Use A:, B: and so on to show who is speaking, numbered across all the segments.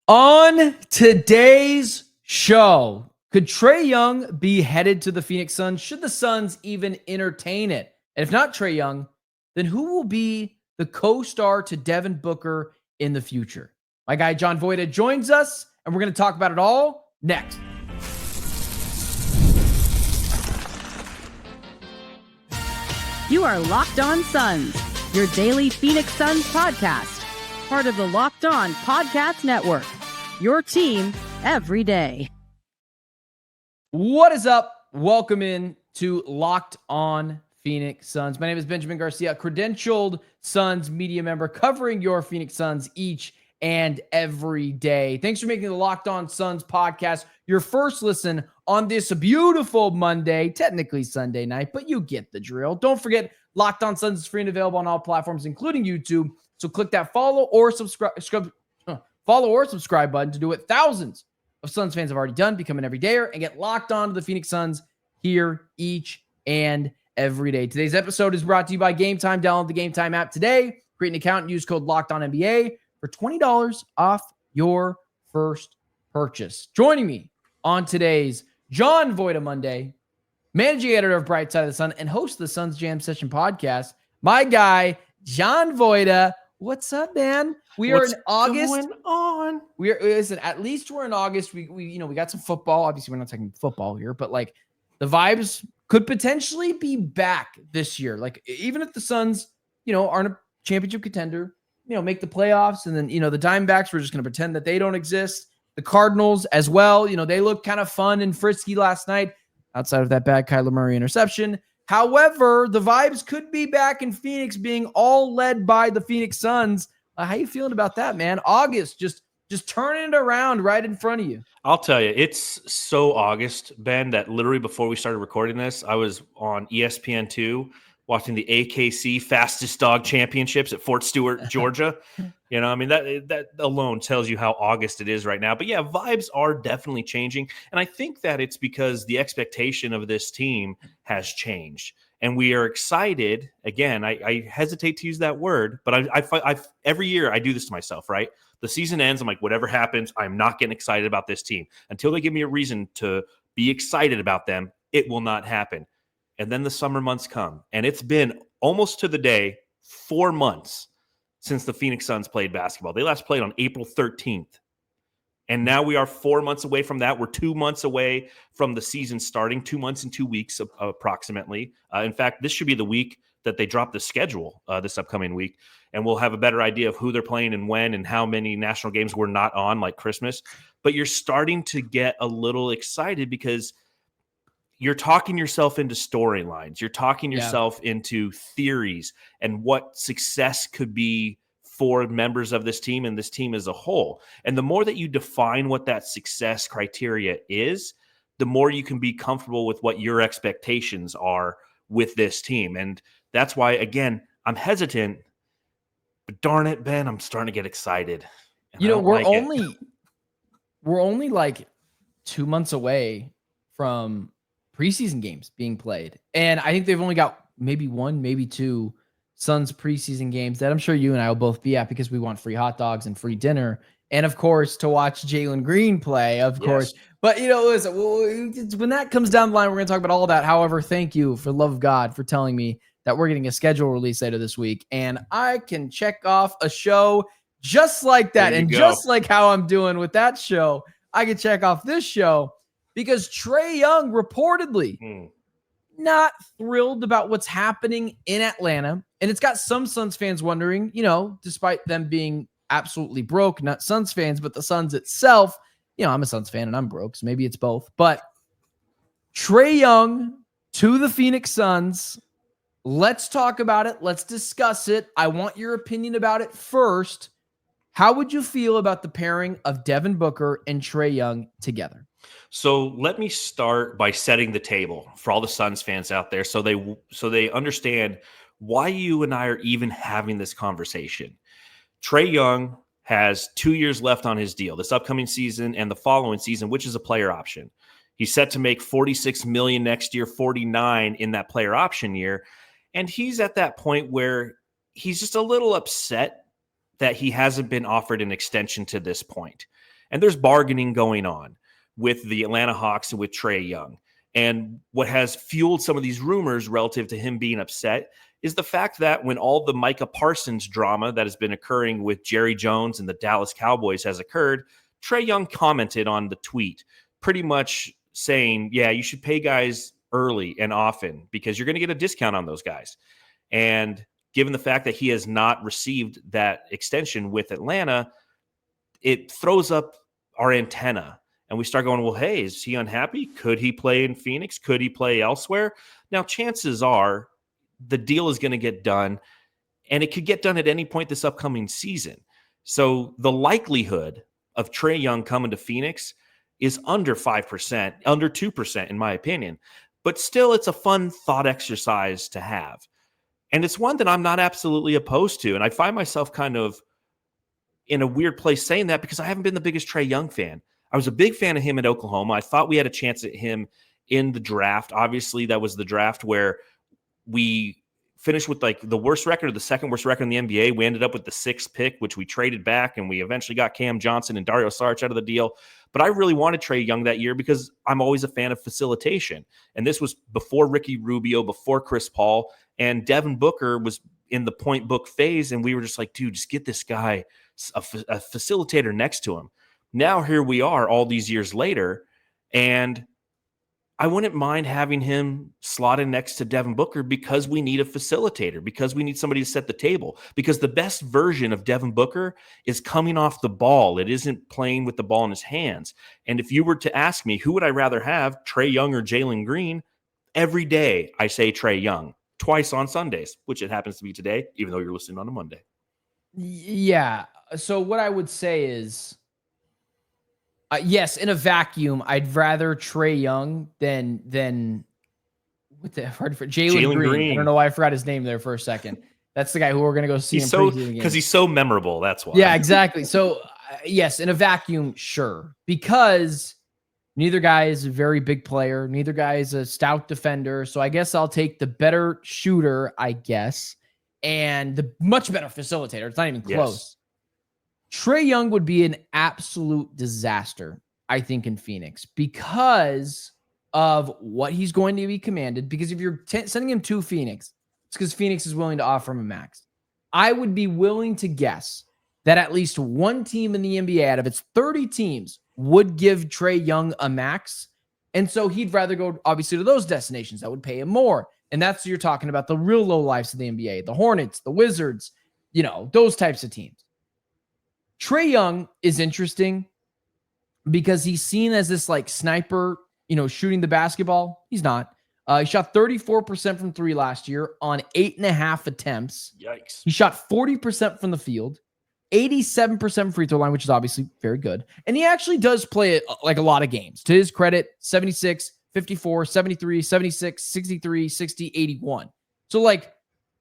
A: On today's show, could Trae Young be headed to the Phoenix Suns? Should the Suns even entertain it? And if not Trae Young, then who will be the co-star to Devin Booker in the future? My guy John Voita joins us, and we're going to talk about it all next.
B: You are Locked On Suns, your daily Phoenix Suns podcast. Part of the Locked On Podcast Network, your team every day.
A: What is up? Welcome in to Locked On Phoenix Suns. My name is Benjamin Garcia, credentialed Suns media member covering your Phoenix Suns each and every day. Thanks for making the Locked On Suns podcast your first listen on this beautiful Monday, technically Sunday night, but you get the drill. Don't forget, Locked On Suns is free and available on all platforms, including YouTube. So click that follow or subscribe button to do what thousands of Suns fans have already done. Become an everydayer and get locked on to the Phoenix Suns here each and every day. Today's episode is brought to you by Game Time. Download the Game Time app today. Create an account and use code LOCKEDONNBA for $20 off your first purchase. Joining me on today's John Voita Monday, managing editor of Bright Side of the Sun and host of the Suns Jam Session podcast, my guy, John Voita. What's up, man? We are in August.
C: What's going on?
A: Listen, at least we're in August. We got some football. Obviously, we're not talking football here, but like the vibes could potentially be back this year. Like even if the Suns, aren't a championship contender, make the playoffs, and then the Diamondbacks, we're just going to pretend that they don't exist. The Cardinals as well. They looked kind of fun and frisky last night, outside of that bad Kyler Murray interception. However, the vibes could be back in Phoenix, being all led by the Phoenix Suns. How you feeling about that, man? August, just turning it around right in front of you.
C: I'll tell you, it's so August, Ben, that literally before we started recording this, I was on ESPN2 watching the AKC Fastest Dog Championships at Fort Stewart, Georgia. That alone tells you how August it is right now. But yeah, vibes are definitely changing. And I think that it's because the expectation of this team has changed. And we are excited. Again, I hesitate to use that word, but I every year I do this to myself, right? The season ends. I'm like, whatever happens, I'm not getting excited about this team. Until they give me a reason to be excited about them, it will not happen. And then the summer months come, and it's been almost to the day 4 months since the Phoenix Suns played basketball. They last played on April 13th. And now we are 4 months away from that. We're 2 months away from the season starting, 2 months and 2 weeks approximately. In fact, this should be the week that they drop the schedule this upcoming week. And we'll have a better idea of who they're playing and when and how many national games we're not on, like Christmas. But you're starting to get a little excited because you're talking yourself into storylines. You're talking yourself into theories and what success could be for members of this team and this team as a whole. And the more that you define what that success criteria is, the more you can be comfortable with what your expectations are with this team. And that's why, again, I'm hesitant, but darn it, Ben, I'm starting to get excited.
A: We're only like 2 months away from preseason games being played. And I think they've only got maybe one, maybe two Suns preseason games that I'm sure you and I will both be at because we want free hot dogs and free dinner. And of course, to watch Jalen Green play, of course. But, listen, when that comes down the line, we're going to talk about all that. However, thank you, for the love of God, for telling me that we're getting a schedule release later this week. And I can check off a show just like that. And just like how I'm doing with that show, I can check off this show. Because Trae Young reportedly not thrilled about what's happening in Atlanta. And it's got some Suns fans wondering, despite them being absolutely broke, not Suns fans, but the Suns itself. I'm a Suns fan and I'm broke, so maybe it's both. But Trae Young to the Phoenix Suns. Let's talk about it. Let's discuss it. I want your opinion about it first. How would you feel about the pairing of Devin Booker and Trae Young together?
C: So let me start by setting the table for all the Suns fans out there so they understand why you and I are even having this conversation. Trae Young has 2 years left on his deal, this upcoming season and the following season, which is a player option. He's set to make $46 million next year, $49 million in that player option year. And he's at that point where he's just a little upset that he hasn't been offered an extension to this point. And there's bargaining going on with the Atlanta Hawks and with Trae Young. And what has fueled some of these rumors relative to him being upset is the fact that when all the Micah Parsons drama that has been occurring with Jerry Jones and the Dallas Cowboys has occurred, Trae Young commented on the tweet pretty much saying, yeah, you should pay guys early and often because you're going to get a discount on those guys. And given the fact that he has not received that extension with Atlanta, it throws up our antenna. And we start going, well, hey, is he unhappy? Could he play in Phoenix? Could he play elsewhere? Now, chances are the deal is going to get done, and it could get done at any point this upcoming season. So the likelihood of Trae Young coming to Phoenix is under 5%, under 2%, in my opinion. But still, it's a fun thought exercise to have. And it's one that I'm not absolutely opposed to. And I find myself kind of in a weird place saying that because I haven't been the biggest Trae Young fan. I was a big fan of him at Oklahoma. I thought we had a chance at him in the draft. Obviously, that was the draft where we finished with like the worst record or the second worst record in the NBA. We ended up with the 6th pick, which we traded back, and we eventually got Cam Johnson and Dario Saric out of the deal. But I really wanted Trae Young that year because I'm always a fan of facilitation. And this was before Ricky Rubio, before Chris Paul, and Devin Booker was in the point book phase. And we were just like, dude, just get this guy a facilitator next to him. Now here we are all these years later, and I wouldn't mind having him slotted next to Devin Booker because we need a facilitator, because we need somebody to set the table, because the best version of Devin Booker is coming off the ball. It isn't playing with the ball in his hands. And if you were to ask me, who would I rather have, Trae Young or Jalen Green? Every day I say Trae Young, twice on Sundays, which it happens to be today, even though you're listening on a Monday.
A: Yeah. So what I would say is, yes, in a vacuum, I'd rather Trae Young than what the hard for Jalen Green. I don't know why I forgot his name there for a second. That's the guy who we're going to go see
C: because he's so memorable. That's why.
A: Yeah, exactly. So yes, in a vacuum, sure, because neither guy is a very big player. Neither guy is a stout defender. So I guess I'll take the better shooter, I guess, and the much better facilitator. It's not even close. Yes. Trae Young would be an absolute disaster, I think, in Phoenix because of what he's going to be commanded. Because if you're sending him to Phoenix, it's because Phoenix is willing to offer him a max. I would be willing to guess that at least one team in the NBA out of its 30 teams would give Trae Young a max. And so he'd rather go, obviously, to those destinations that would pay him more. And that's what you're talking about, the real low lives of the NBA, the Hornets, the Wizards, those types of teams. Trae Young is interesting because he's seen as this like sniper, shooting the basketball. He's not. He shot 34% from 3 last year on 8.5 attempts.
C: Yikes.
A: He shot 40% from the field, 87% free throw line, which is obviously very good. And he actually does play like a lot of games. To his credit, 76, 54, 73, 76, 63, 60, 81. So like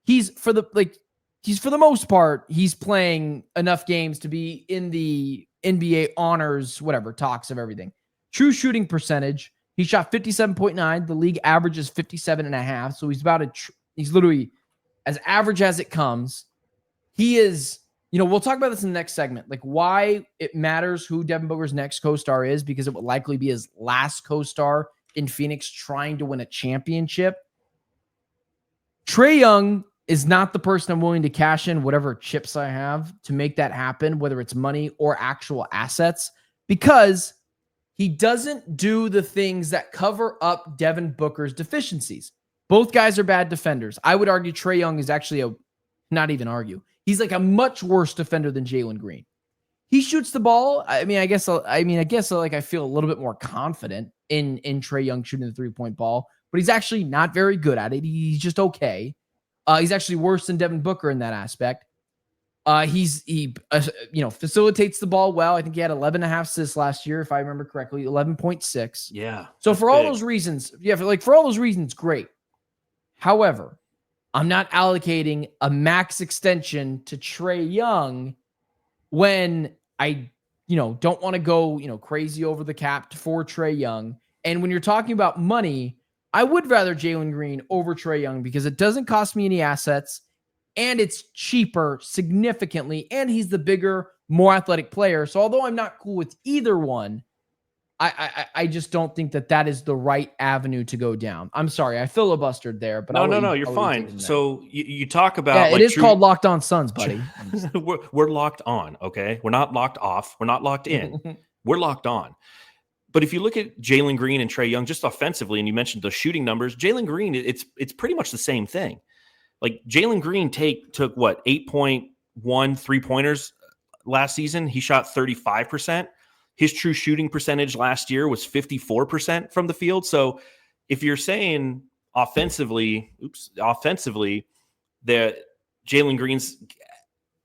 A: he's for the most part, he's playing enough games to be in the NBA honors, whatever, talks of everything. True shooting percentage, he shot 57.9. The league average is 57.5. So he's he's literally as average as it comes. He is, we'll talk about this in the next segment, like why it matters who Devin Booker's next co-star is, because it will likely be his last co-star in Phoenix trying to win a championship. Trae Young is not the person I'm willing to cash in whatever chips I have to make that happen, whether it's money or actual assets, because he doesn't do the things that cover up Devin Booker's deficiencies. Both guys are bad defenders. I would argue Trae Young is actually he's like a much worse defender than Jalen Green. He shoots the ball. I guess I feel a little bit more confident in Trae Young shooting the 3-point ball, but he's actually not very good at it. He's just okay. He's actually worse than Devin Booker in that aspect. He facilitates the ball well. I think he had 11.5 assists last year, if I remember correctly, 11.6.
C: Yeah.
A: So for all those reasons, for all those reasons, great. However, I'm not allocating a max extension to Trae Young when I, don't want to go, crazy over the cap for Trae Young. And when you're talking about money, I would rather Jalen Green over Trae Young because it doesn't cost me any assets. and it's cheaper significantly, and he's the bigger, more athletic player. So although I'm not cool with either one, I just don't think that is the right avenue to go down. I'm sorry, I filibustered there, but
C: no, you're fine. So you talk about
A: it is called Locked On Suns, buddy.
C: we're locked on, okay? We're not locked off. We're not locked in. We're locked on. But if you look at Jalen Green and Trae Young just offensively, and you mentioned the shooting numbers, Jalen Green, it's pretty much the same thing. Like Jalen Green took what, 8.1 3-pointers last season. He shot 35%. His true shooting percentage last year was 54% from the field. So if you're saying offensively, that Jalen Green's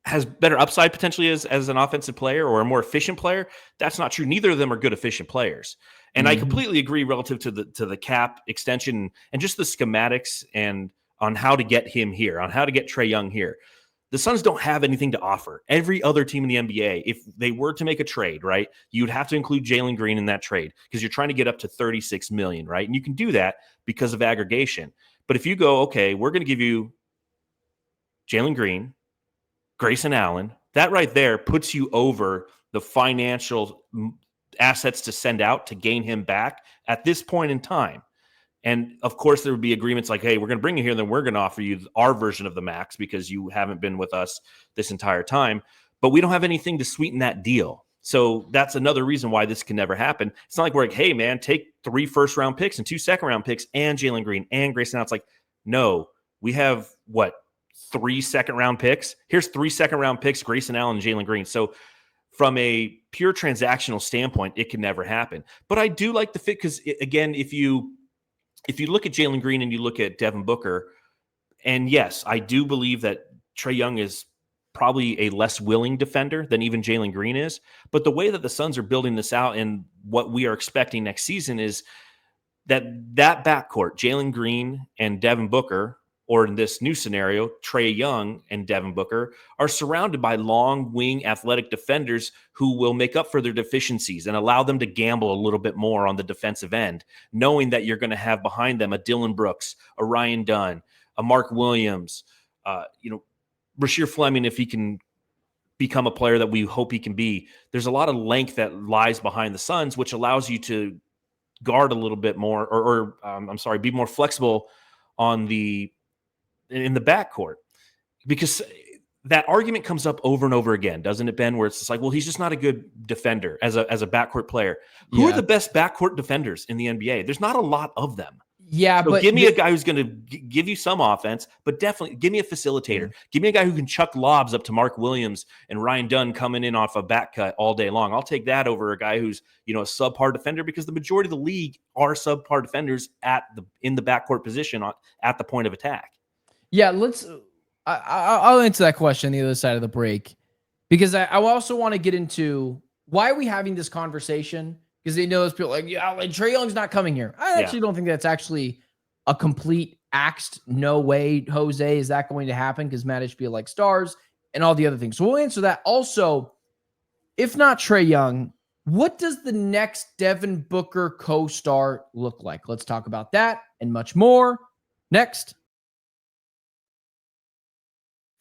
C: has better upside potentially as an offensive player or a more efficient player, that's not true. Neither of them are good efficient players. And I completely agree relative to the cap extension and just the schematics and on how to get him here, on how to get Trae Young here. The Suns don't have anything to offer. Every other team in the NBA, if they were to make a trade, right, you'd have to include Jalen Green in that trade because you're trying to get up to $36 million, right? And you can do that because of aggregation. But if you go, okay, we're going to give you Jalen Green, Grayson Allen, that right there puts you over the financial assets to send out to gain him back at this point in time. And of course, there would be agreements like, hey, we're going to bring you here, and then we're going to offer you our version of the max because you haven't been with us this entire time. But we don't have anything to sweeten that deal. So that's another reason why this can never happen. It's not like we're like, hey, man, take 3 first-round picks and 2 second-round picks and Jalen Green and Grayson Allen. It's like, no, we have, 3 second-round picks? Here's 3 second-round picks, Grayson Allen and Jalen Green. So from a pure transactional standpoint, it can never happen. But I do like the fit because, again, if you look at Jalen Green and you look at Devin Booker, and yes, I do believe that Trae Young is probably a less willing defender than even Jalen Green is. But the way that the Suns are building this out and what we are expecting next season is that backcourt, Jalen Green and Devin Booker, or in this new scenario, Trae Young and Devin Booker, are surrounded by long wing athletic defenders who will make up for their deficiencies and allow them to gamble a little bit more on the defensive end, knowing that you're going to have behind them a Dylan Brooks, a Ryan Dunn, a Mark Williams, Rasheer Fleming, if he can become a player that we hope he can be. There's a lot of length that lies behind the Suns, which allows you to guard a little bit more, be more flexible in the backcourt, because that argument comes up over and over again, doesn't it, Ben? Where it's just like, well, he's just not a good defender as a backcourt player. Who are the best backcourt defenders in the NBA? There's not a lot of them.
A: Yeah,
C: so
A: but
C: give me a guy who's going to give you some offense, but definitely give me a facilitator. Give me a guy who can chuck lobs up to Mark Williams and Ryan Dunn coming in off a back cut all day long. I'll take that over a guy who's, a subpar defender, because the majority of the league are subpar defenders in the backcourt position at the point of attack.
A: Yeah, I'll answer that question on the other side of the break, because I also want to get into why are we having this conversation? Because they know those people like Trae Young's not coming here. I actually don't think that's actually a complete axed. No way, Jose, is that going to happen? Because Matt Ishbia likes stars and all the other things. So we'll answer that. Also, if not Trae Young, what does the next Devin Booker co-star look like? Let's talk about that and much more next.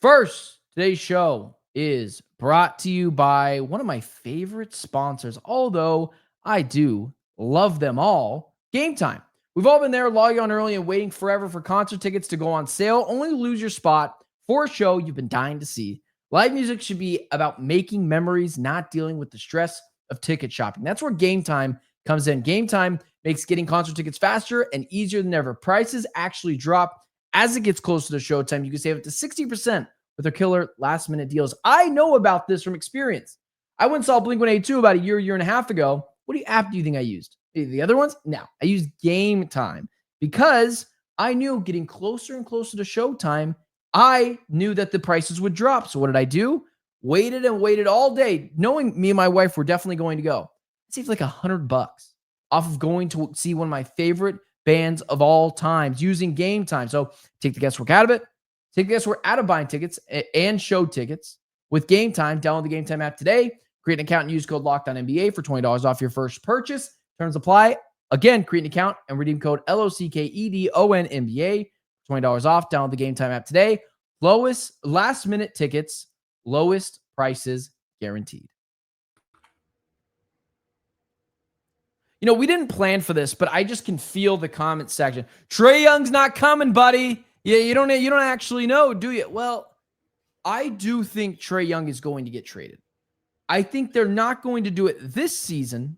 A: First, today's show is brought to you by one of my favorite sponsors, although I do love them all, Game Time. We've all been there, logging on early and waiting forever for concert tickets to go on sale, only to lose your spot for a show you've been dying to see. Live music should be about making memories, not dealing with the stress of ticket shopping. That's where Game Time comes in. Game Time makes getting concert tickets faster and easier than ever. Prices actually drop as it gets closer to showtime. You can save up to 60% with their killer last-minute deals. I know about this from experience. I went and saw Blink-182 about a year and a half ago. What app do you think I used? The other ones? No, I used Game Time because I knew getting closer and closer to showtime, I knew that the prices would drop. So what did I do? Waited and waited all day, knowing me and my wife were definitely going to go. I saved like $100 off of going to see one of my favorite bands of all times using Game Time. So take the guesswork out of it. Take the guesswork out of buying tickets and show tickets with Game Time. Download the Game Time app today. Create an account and use code LOCKEDONNBA for $20 off your first purchase. Terms apply. Again, create an account and redeem code LOCKEDONNBA. $20 off. Download the Game Time app today. Lowest last minute tickets, lowest prices guaranteed. We didn't plan for this, but I just can feel the comment section. Trae Young's not coming, buddy. Yeah, you don't actually know, do you? Well, I do think Trae Young is going to get traded. I think they're not going to do it this season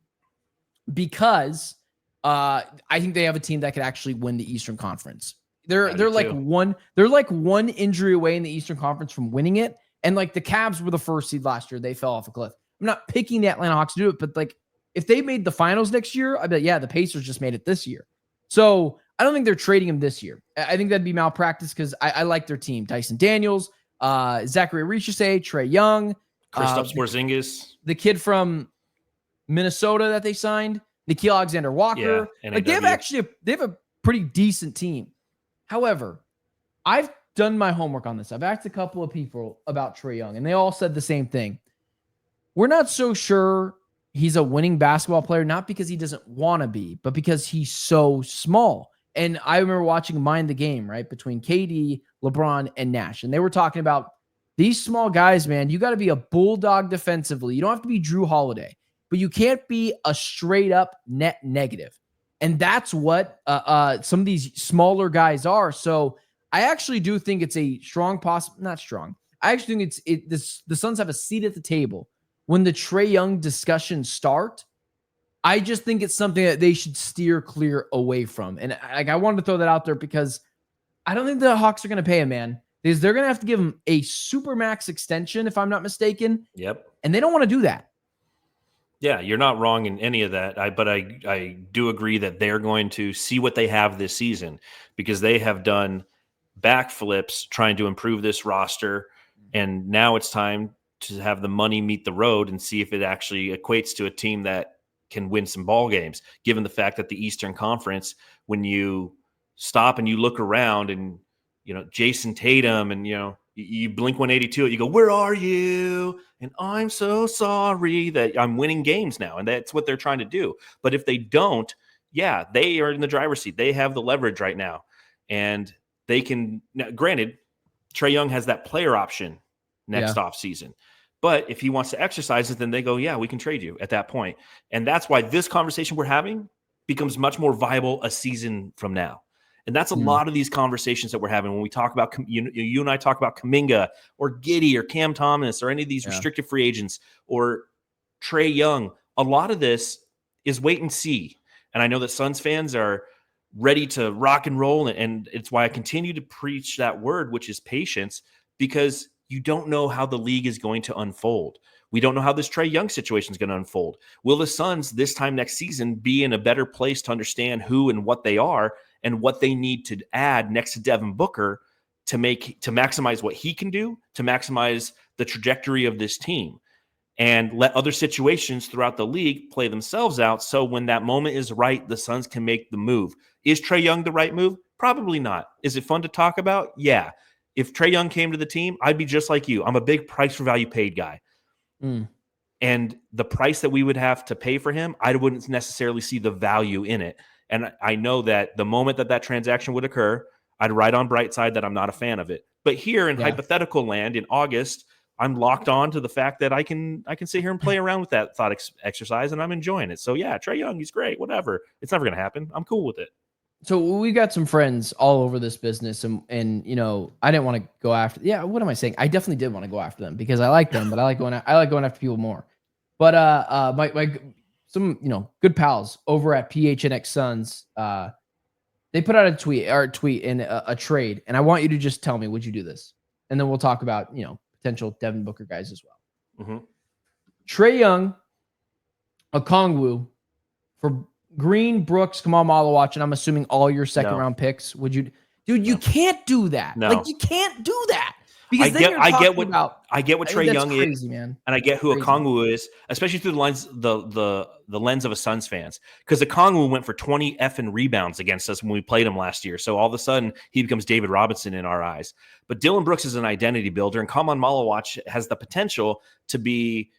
A: because I think they have a team that could actually win the Eastern Conference. They're like one injury away in the Eastern Conference from winning it. And like the Cavs were the first seed last year. They fell off a cliff. I'm not picking the Atlanta Hawks to do it, but like if they made the finals next year, I bet, yeah, the Pacers just made it this year. So I don't think they're trading him this year. I think that'd be malpractice because I like their team. Dyson Daniels, Zachary Richese, Trae Young,
C: Kristaps Porzingis,
A: the kid from Minnesota that they signed, Nickeil Alexander-Walker.
C: Yeah,
A: like they have a pretty decent team. However, I've done my homework on this. I've asked a couple of people about Trae Young, and they all said the same thing. We're not so sure he's a winning basketball player, not because he doesn't want to be, but because he's so small. And I remember watching Mind the Game, right, between KD, LeBron, and Nash. And they were talking about these small guys, man, you got to be a bulldog defensively. You don't have to be Drew Holiday, but you can't be a straight up net negative. And that's what some of these smaller guys are. So I actually do think it's a strong not strong. I actually think the Suns have a seat at the table when the Trae Young discussions start. I just think it's something that they should steer clear away from. And I wanted to throw that out there because I don't think the Hawks are going to pay him, man. Because they're going to have to give him a super max extension, if I'm not mistaken.
C: Yep.
A: And they don't want to do that.
C: Yeah, you're not wrong in any of that. But I do agree that they're going to see what they have this season because they have done backflips trying to improve this roster. And now it's time to have the money meet the road and see if it actually equates to a team that can win some ball games, given the fact that the Eastern Conference, when you stop and you look around and, Jason Tatum and, you blink 182, you go, where are you? And I'm so sorry that I'm winning games now. And that's what they're trying to do. But if they don't, yeah, they are in the driver's seat. They have the leverage right now. And they can, now, granted, Trae Young has that player option next offseason. But if he wants to exercise it, then they go, yeah, we can trade you at that point. And that's why this conversation we're having becomes much more viable a season from now. And that's a lot of these conversations that we're having when we talk about, you and I talk about Kuminga or Giddey or Cam Thomas or any of these restricted free agents or Trae Young. A lot of this is wait and see. And I know that Suns fans are ready to rock and roll. And it's why I continue to preach that word, which is patience, because you don't know how the league is going to unfold. We don't know how this Trae Young situation is going to unfold. Will the Suns this time next season be in a better place to understand who and what they are and what they need to add next to Devin Booker to maximize what he can do, to maximize the trajectory of this team, and let other situations throughout the league play themselves out so when that moment is right, the Suns can make the move. Is Trae Young the right move? Probably not. Is it fun to talk about? Yeah. If Trae Young came to the team, I'd be just like you. I'm a big price for value paid guy. And the price that we would have to pay for him, I wouldn't necessarily see the value in it. And I know that the moment that transaction would occur, I'd write on bright side that I'm not a fan of it. But here in hypothetical land in August, I'm locked on to the fact that I can sit here and play around with that thought exercise, and I'm enjoying it. So yeah, Trae Young, he's great. Whatever. It's never going to happen. I'm cool with it.
A: So we got some friends all over this business, and I didn't want to go after. Yeah, what am I saying? I definitely did want to go after them because I like them, but I like going after people more. But my some good pals over at PHNX Suns, they put out a tweet in a trade, and I want you to just tell me, would you do this? And then we'll talk about potential Devin Booker guys as well.
C: Mm-hmm.
A: Trae Young, Okongwu for Green, Brooks, Kamal Malawach, and I'm assuming all your second round picks. Would you, dude? You can't do that.
C: No.
A: Like you can't do that because
C: I get what Trae Young
A: crazy,
C: is,
A: man.
C: And I get who Okongwu is, especially through the lens of a Suns fans, because Okongwu went for 20 effing rebounds against us when we played him last year. So all of a sudden he becomes David Robinson in our eyes. But Dylan Brooks is an identity builder, and Kamal Malawach has the potential to be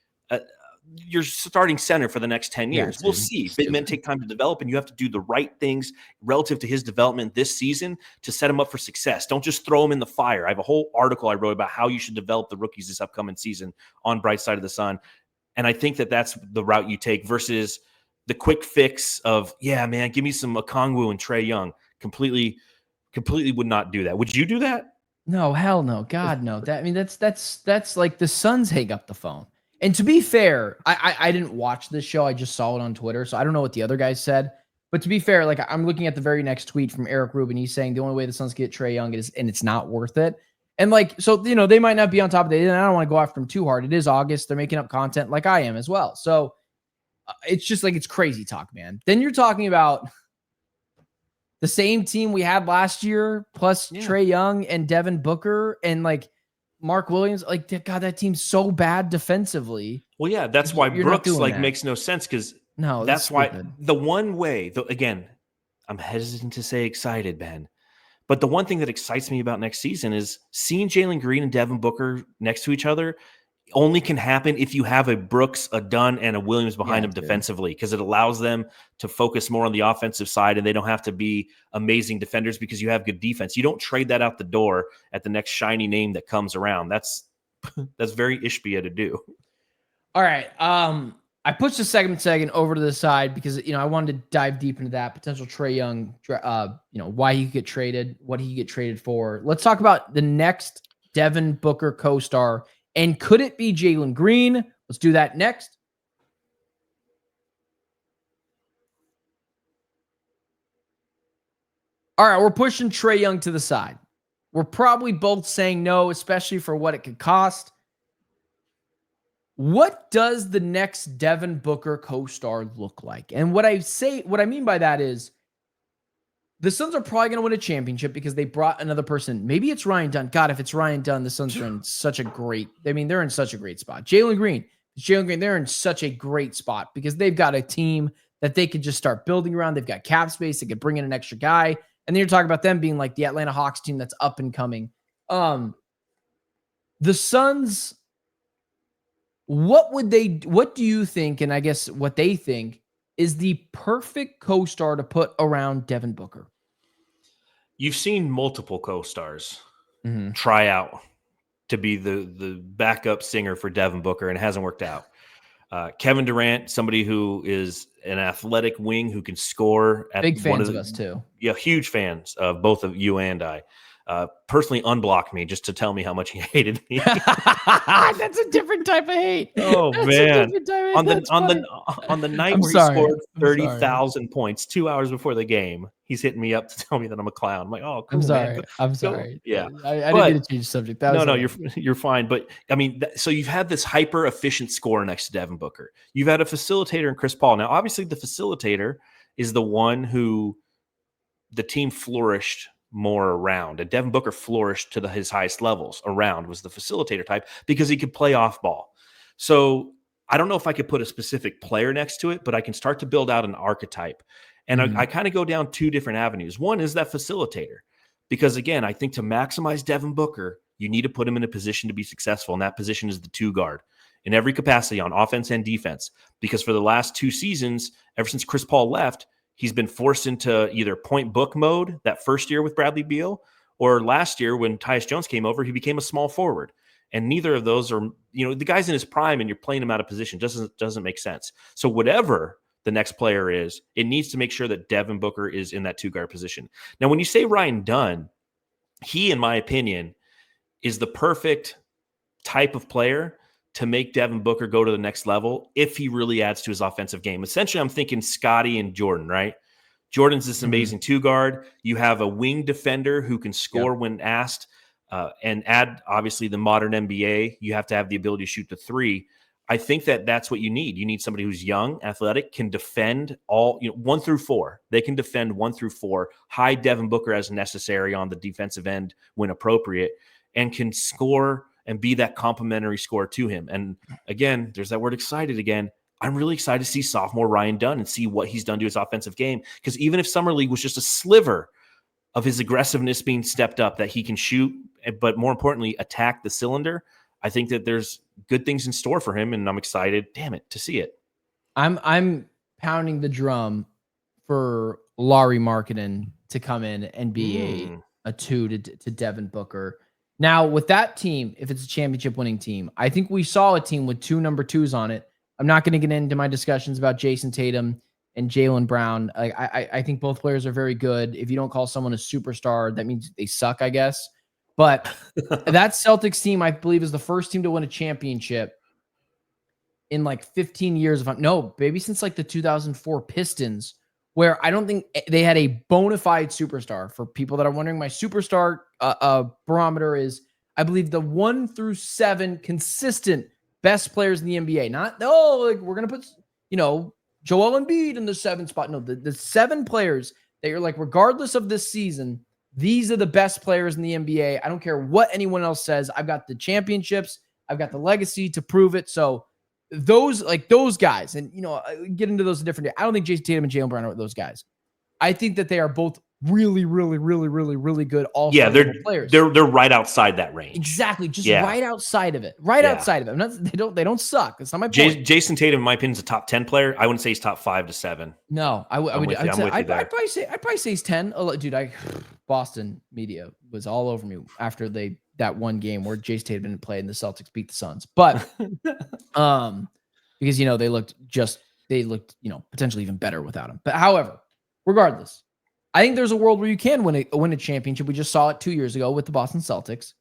C: your starting center for the next 10 years.
A: Yeah,
C: we'll see. Big men take time to develop, and you have to do the right things relative to his development this season to set him up for success. Don't just throw him in the fire. I have a whole article I wrote about how you should develop the rookies this upcoming season on Bright Side of the Sun. And I think that that's the route you take versus the quick fix of, yeah, man, give me some Okongwu and Trae Young. Completely would not do that. Would you do that?
A: No, hell no. God, no. That's like the Suns hang up the phone. And to be fair, I didn't watch this show. I just saw it on Twitter. So I don't know what the other guys said. But to be fair, like I'm looking at the very next tweet from Eric Rubin. He's saying the only way the Suns get Trae Young is, and it's not worth it. And like, so, they might not be on top of it. And I don't want to go after them too hard. It is August. They're making up content like I am as well. So it's just like, it's crazy talk, man. Then you're talking about the same team we had last year, plus Trae Young and Devin Booker and like Mark Williams. Like, God, that team's so bad defensively.
C: Well, yeah, that's why Brooks makes no sense because that's why the one way, again, I'm hesitant to say excited, Ben, but the one thing that excites me about next season is seeing Jalen Green and Devin Booker next to each other only can happen if you have a Brooks, a Dunn, and a Williams behind them defensively, because it allows them to focus more on the offensive side and they don't have to be amazing defenders because you have good defense. You don't trade that out the door at the next shiny name that comes around. That's very Ishbia to do.
A: All right. I pushed the second over to the side because, I wanted to dive deep into that potential Trae Young, why he could get traded, what he could get traded for. Let's talk about the next Devin Booker co-star. And could it be Jalen Green? Let's do that next. All right, we're pushing Trae Young to the side. We're probably both saying no, especially for what it could cost. What does the next Devin Booker co-star look like? And what I mean by that is the Suns are probably going to win a championship because they brought another person. Maybe it's Ryan Dunn. God, if it's Ryan Dunn, the Suns are in such a great, they're in such a great spot. Jalen Green, they're in such a great spot because they've got a team that they could just start building around. They've got cap space. They could bring in an extra guy. And then you're talking about them being like the Atlanta Hawks team that's up and coming. The Suns, what do you think? And I guess what they think is the perfect co-star to put around Devin Booker?
C: You've seen multiple co-stars try out to be the backup singer for Devin Booker, and it hasn't worked out. Kevin Durant, somebody who is an athletic wing who can score.
A: Big fans of us too.
C: Yeah, huge fans of both of you and I. Personally unblocked me just to tell me how much he hated me.
A: That's a different type of hate.
C: Oh man! On the night where he scored 30,000 points 2 hours before the game, he's hitting me up to tell me that I'm a clown. I'm like, oh, cool,
A: I'm sorry.
C: Yeah,
A: I didn't mean to change the subject.
C: No, you're fine. But I mean, so you've had this hyper efficient scorer next to Devin Booker. You've had a facilitator in Chris Paul. Now, obviously, the facilitator is the one who the team flourished more around, and Devin Booker flourished to his highest levels around, was the facilitator type because he could play off ball. So I don't know if I could put a specific player next to it, but I can start to build out an archetype. And I kind of go down two different avenues. One is that facilitator, because again, I think to maximize Devin Booker, you need to put him in a position to be successful. And that position is the 2 guard in every capacity on offense and defense, because for the last 2 seasons, ever since Chris Paul left, he's been forced into either point book mode that first year with Bradley Beal, or last year when Tyus Jones came over, he became a small forward. And neither of those are, the guy's in his prime and you're playing him out of position. Doesn't make sense. So whatever the next player is, it needs to make sure that Devin Booker is in that 2-guard position. Now, when you say Ryan Dunn, he, in my opinion, is the perfect type of player to make Devin Booker go to the next level if he really adds to his offensive game. Essentially, I'm thinking Scotty and Jordan, right? Jordan's this amazing 2-guard. You have a wing defender who can score when asked, and add, obviously, the modern NBA. You have to have the ability to shoot the 3. I think that that's what you need. You need somebody who's young, athletic, can defend all 1 through 4. They can defend 1 through 4, hide Devin Booker as necessary on the defensive end when appropriate, and can score and be that complementary scorer to him. And again, there's that word excited again. I'm really excited to see sophomore Ryan Dunn and see what he's done to his offensive game. Because even if Summer League was just a sliver of his aggressiveness being stepped up, that he can shoot, but more importantly, attack the cylinder, I think that there's good things in store for him, and I'm excited, damn it, to see it.
A: I'm pounding the drum for Lauri Markkanen to come in and be a 2 to Devin Booker. Now, with that team, if it's a championship winning team, I think we saw a team with 2 number 2s on it. I'm not going to get into my discussions about Jason Tatum and Jalen Brown. I think both players are very good. If you don't call someone a superstar, that means they suck, I guess. But that Celtics team, I believe, is the first team to win a championship in like 15 years. Since like the 2004 Pistons, where I don't think they had a bona fide superstar. For people that are wondering, my superstar barometer is, I believe, the 1 through 7 consistent best players in the NBA. We're going to put, Joel Embiid in the 7th spot. No, the 7 players that you're like, regardless of this season, these are the best players in the NBA. I don't care what anyone else says. I've got the championships. I've got the legacy to prove it. So those guys, and get into those different. I don't think Jason Tatum and Jalen Brown are those guys. I think that they are both really, really, really, really, really good all-star level players.
C: They're right outside that range.
A: Exactly, just right outside of it. Outside of it. They don't suck. That's not my point.
C: Jason Tatum, in my opinion, is a top 10 player. I wouldn't say he's top 5 to 7.
A: No, I'd probably say he's 10. Dude, Boston media was all over me after that one game where Jason Tatum didn't play and the Celtics beat the Suns. But because they looked potentially even better without him. But however, regardless, I think there's a world where you can win a championship. We just saw it 2 years ago with the Boston Celtics,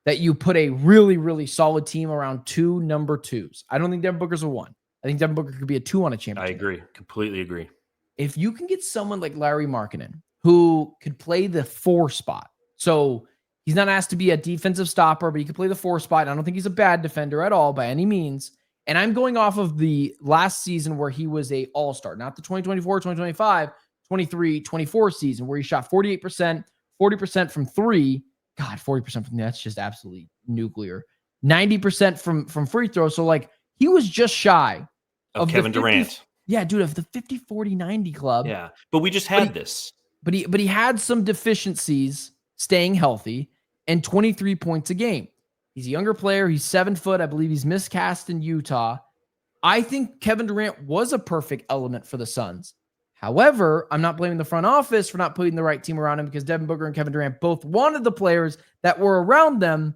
A: that you put a really, really solid team around 2 number 2s. I don't think Devin Booker's a 1. I think Devin Booker could be a 2 on a championship.
C: I agree. Completely agree.
A: If you can get someone like Lauri Markkanen, who could play the 4 spot. So he's not asked to be a defensive stopper, but he could play the 4 spot. I don't think he's a bad defender at all by any means. And I'm going off of the last season where he was a all-star, not the 2024, 2025, 23, 24 season where he shot 48%, 40% from 3. God, 40% from that's just absolutely nuclear. 90% from free throws. So like he was just shy
C: of Kevin Durant.
A: Yeah, dude, of the 50-40-90 club.
C: Yeah, but we just had this.
A: But he had some deficiencies staying healthy and 23 points a game. He's a younger player. He's 7 foot. I believe he's miscast in Utah. I think Kevin Durant was a perfect element for the Suns. However, I'm not blaming the front office for not putting the right team around him, because Devin Booker and Kevin Durant both wanted the players that were around them.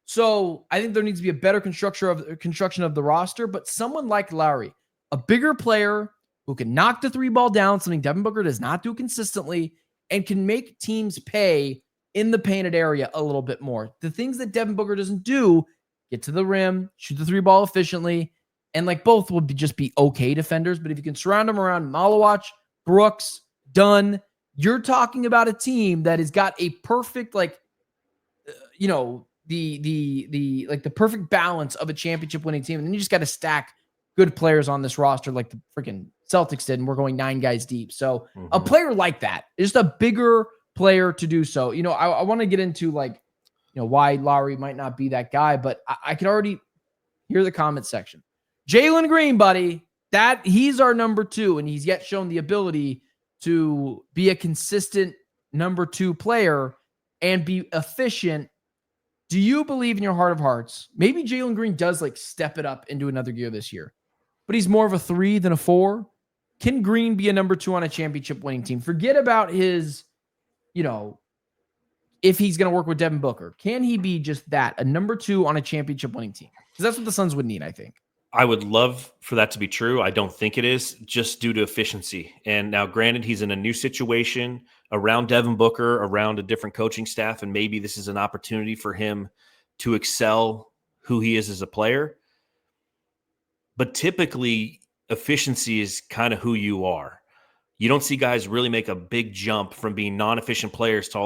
A: So I think there needs to be a better construction of the roster, but someone like Lauri, a bigger player who can knock the 3 ball down, something Devin Booker does not do consistently, and can make teams pay in the painted area a little bit more. The things that Devin Booker doesn't do, get to the rim, shoot the 3 ball efficiently, and like both will just be okay defenders. But if you can surround them around Malawach, Brooks, Dunn, you're talking about a team that has got a perfect, the perfect balance of a championship winning team. And then you just got to stack good players on this roster like the freaking Celtics did, and we're going 9 guys deep. So a player like that, just a bigger player to do so. I want to get into why Lauri might not be that guy, but I can already hear the comment section. Jalen Green, buddy, that he's our number 2, and he's yet shown the ability to be a consistent number 2 player and be efficient. Do you believe in your heart of hearts, maybe Jalen Green does step it up into another gear this year, but he's more of a 3 than a 4? Can Green be a number 2 on a championship winning team? Forget about his, if he's going to work with Devin Booker. Can he be just that, a number 2 on a championship winning team? Because that's what the Suns would need, I think.
C: I would love for that to be true. I don't think it is, just due to efficiency. And now, granted, he's in a new situation around Devin Booker, around a different coaching staff, and maybe this is an opportunity for him to excel who he is as a player. But typically, efficiency is kind of who you are. You don't see guys really make a big jump from being non-efficient players to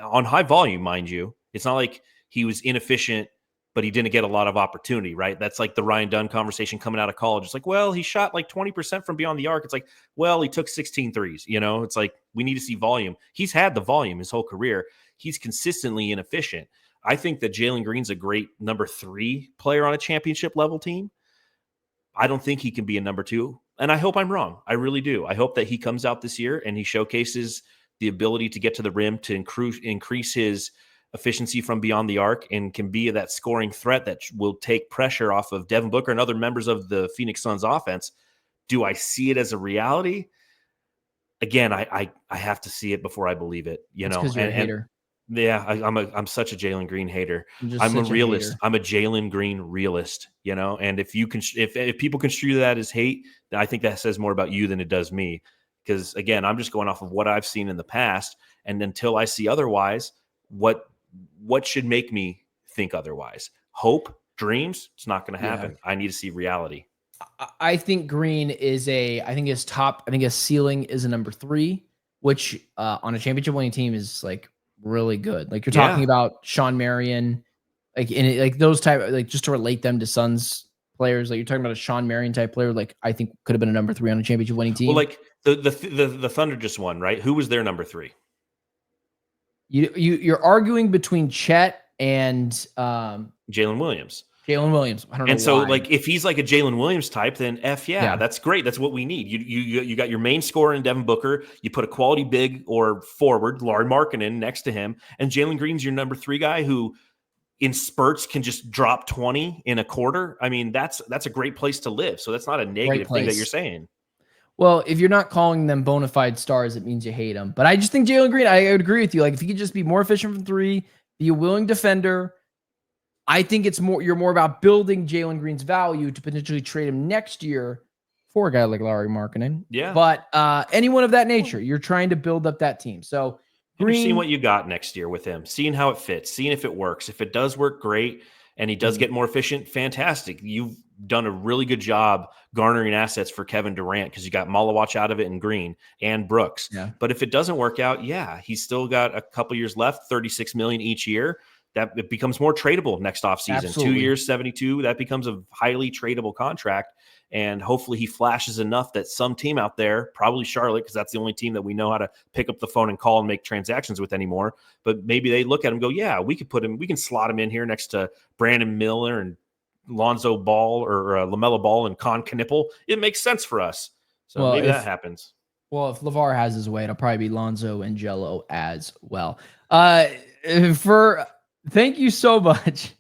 C: on high volume, mind you. It's not like he was inefficient, but he didn't get a lot of opportunity, right? That's like the Ryan Dunn conversation coming out of college. It's like, well, he shot 20% from beyond the arc. It's like, well, he took 16 threes. It's like, we need to see volume. He's had the volume his whole career. He's consistently inefficient. I think that Jalen Green's a great number 3 player on a championship level team. I don't think he can be a number 2. And I hope I'm wrong. I really do. I hope that he comes out this year and he showcases the ability to get to the rim, to increase his efficiency from beyond the arc and can be that scoring threat that will take pressure off of Devin Booker and other members of the Phoenix Suns offense. Do I see it as a reality? Again, I have to see it before I believe it,
A: It's because you're a hater.
C: Yeah, I'm such a Jalen Green hater.
A: I'm just
C: I'm a
A: such a
C: realist.
A: hater.
C: I'm a Jalen Green realist, and if people construe that as hate, then I think that says more about you than it does me. Because again, I'm just going off of what I've seen in the past, and until I see otherwise, what should make me think otherwise? Hope, dreams, it's not going to happen. I need to see reality.
A: I think Green is I think his ceiling is a number 3, which on a championship winning team is like really good. Like you're talking about Sean Marion, like those type, like just to relate them to Suns players, like you're talking about a Sean Marion type player, like I think could have been a number 3 on a championship winning team.
C: Well, like the Thunder just won, right? Who was their number 3?
A: You're arguing between Chet and
C: Jalen Williams.
A: I don't know.
C: And so,
A: why.
C: like, if he's like a Jalen Williams type, then that's great. That's what we need. You got your main scorer in Devin Booker. You put a quality big or forward, Lauri Markkanen, next to him, and Jalen Green's your number 3 guy who, in spurts, can just drop 20 in a quarter. I mean, that's a great place to live. So that's not a negative thing that you're saying.
A: Well, if you're not calling them bona fide stars, it means you hate them. But I just think Jalen Green, I would agree with you. Like, if he could just be more efficient from 3, be a willing defender, I think you're more about building Jalen Green's value to potentially trade him next year for a guy like Lauri Markkanen.
C: Yeah.
A: But anyone of that nature, you're trying to build up that team. So
C: Green, seeing what you got next year with him, seeing how it fits, seeing if it works. If it does work, great. And he does get more efficient, fantastic. You've done a really good job garnering assets for Kevin Durant because you got Malawach out of it and Green and Brooks.
A: Yeah.
C: But if it doesn't work out, he's still got a couple years left, $36 million each year. That it becomes more tradable next offseason.
A: Absolutely.
C: 2 years, 72. That becomes a highly tradable contract. And hopefully he flashes enough that some team out there, probably Charlotte, because that's the only team that we know how to pick up the phone and call and make transactions with anymore. But maybe they look at him and go, we can slot him in here next to Brandon Miller and Lonzo Ball or LaMelo Ball and Con Knipple. It makes sense for us. So maybe that happens.
A: Well, if LeVar has his way, it'll probably be Lonzo and Jello as well. Thank you so much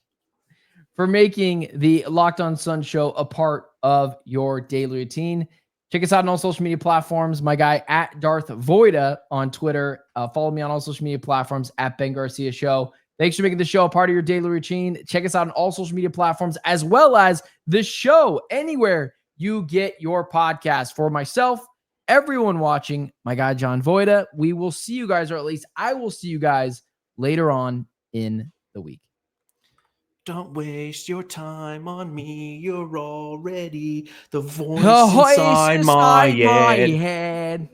A: for making the Locked On Suns show a part of your daily routine. Check us out on all social media platforms. My guy at Darth Voita on Twitter. Follow me on all social media platforms at Ben Garcia Show. Thanks for making the show a part of your daily routine. Check us out on all social media platforms as well as the show anywhere you get your podcast. For myself, everyone watching, my guy John Voita, we will see you guys, or at least I will see you guys later on in the week.
C: Don't waste your time on me. You're already the voice inside my head.